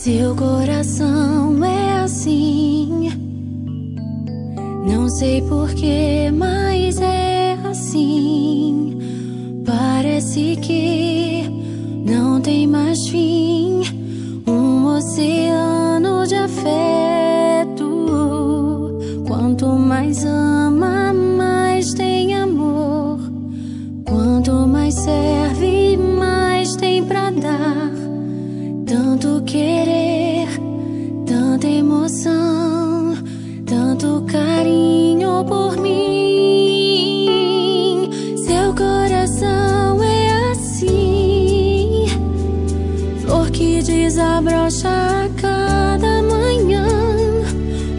Seu coração é assim, não sei porquê, mas é assim. Parece que não tem mais fim, um oceano de afeto. Quanto mais ama, mais tem amor. Quanto mais serve, mais tem pra dar. Tanto querer, tanta emoção, tanto carinho por mim. Seu coração é assim, flor que desabrocha a cada manhã,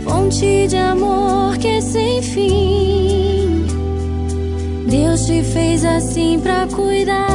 fonte de amor que é sem fim. Deus te fez assim pra cuidar